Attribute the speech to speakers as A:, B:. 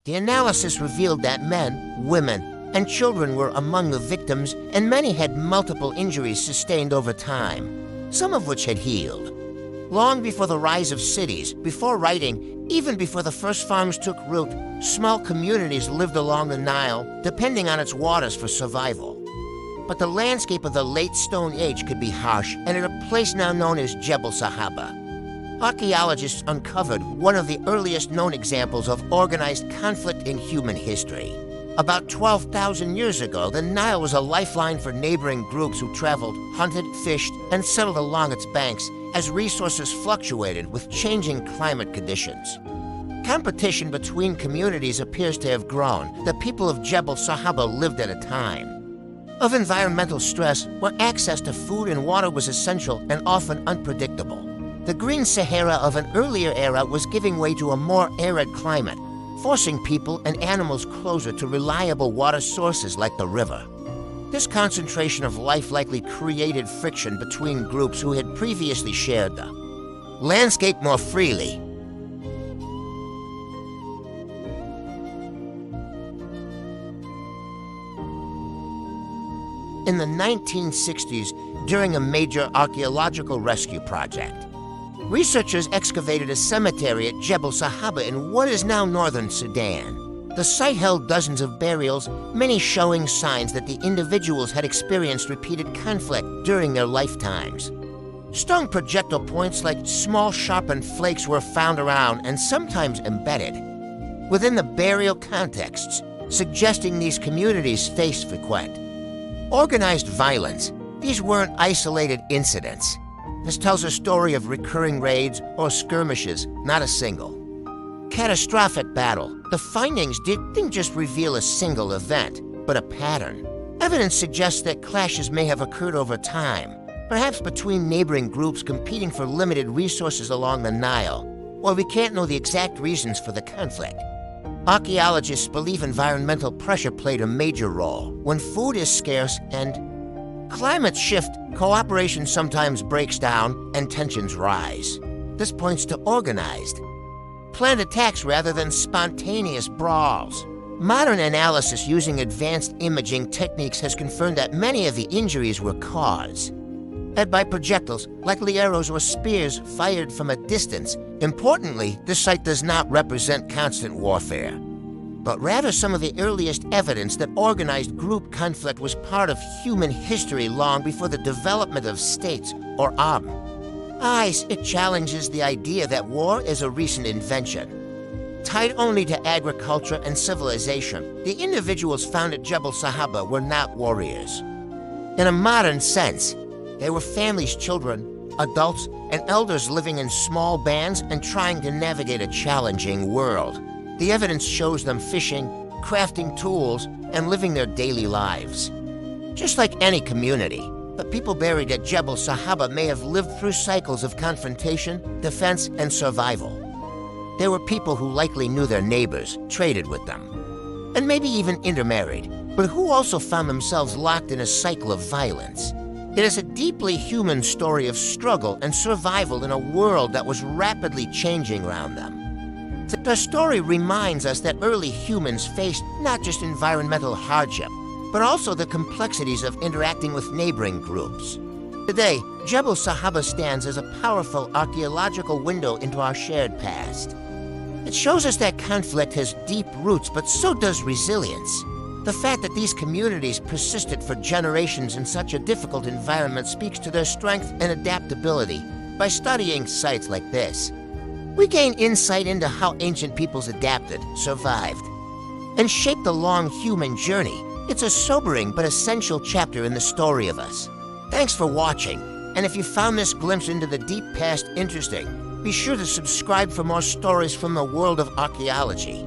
A: The analysis revealed that men, women, and children were among the victims, and many had multiple injuries sustained over time, some of which had healed. Long before the rise of cities, before writing, even before the first farms took root, small communities lived along the Nile, depending on its waters for survival. But the landscape of the late Stone Age could be harsh, and at a place now known as Jebel Sahaba. Archaeologists uncovered one of the earliest known examples of organized conflict in human history. About 12,000 years ago, the Nile was a lifeline for neighboring groups who traveled, hunted, fished, and settled along its banks as resources fluctuated with changing climate conditions. Competition between communities appears to have grown. The people of Jebel Sahaba lived at a time of environmental stress where access to food and water was essential and often unpredictable. The green Sahara of an earlier era was giving way to a more arid climate, forcing people and animals closer to reliable water sources like the river. This concentration of life likely created friction between groups who had previously shared the landscape more freely. In the 1960s, during a major archaeological rescue project, researchers excavated a cemetery at Jebel Sahaba in what is now northern Sudan. The site held dozens of burials, many showing signs that the individuals had experienced repeated conflict during their lifetimes. Stone projectile points like small sharpened flakes were found around and sometimes embedded within the burial contexts, suggesting these communities faced frequent organized violence. These weren't isolated incidents. This tells a story of recurring raids or skirmishes, not a single catastrophic battle. The findings didn't just reveal a single event, but a pattern. Evidence suggests that clashes may have occurred over time, perhaps between neighboring groups competing for limited resources along the Nile. While we can't know the exact reasons for the conflict, archaeologists believe environmental pressure played a major role. When food is scarce and climates shift, cooperation sometimes breaks down and tensions rise. This points to organized, planned attacks rather than spontaneous brawls. Modern analysis using advanced imaging techniques has confirmed that many of the injuries were caused by projectiles, likely arrows or spears fired from a distance. Importantly, this site does not represent constant warfare, but rather some of the earliest evidence that organized group conflict was part of human history long before the development of states or arms. It challenges the idea that war is a recent invention, tied only to agriculture and civilization. The individuals found at Jebel Sahaba were not warriors. In a modern sense, they were families, children, adults, and elders living in small bands and trying to navigate a challenging world. The evidence shows them fishing, crafting tools, and living their daily lives. Just like any community, the people buried at Jebel Sahaba may have lived through cycles of confrontation, defense, and survival. They were people who likely knew their neighbors, traded with them, and maybe even intermarried, but who also found themselves locked in a cycle of violence. It is a deeply human story of struggle and survival in a world that was rapidly changing around them. The story reminds us that early humans faced not just environmental hardship, but also the complexities of interacting with neighboring groups. Today, Jebel Sahaba stands as a powerful archaeological window into our shared past. It shows us that conflict has deep roots, but so does resilience. The fact that these communities persisted for generations in such a difficult environment speaks to their strength and adaptability. By studying sites like this, we gain insight into how ancient peoples adapted, survived, and shaped the long human journey. It's a sobering but essential chapter in the story of us. Thanks for watching, and if you found this glimpse into the deep past interesting, be sure to subscribe for more stories from the world of archaeology.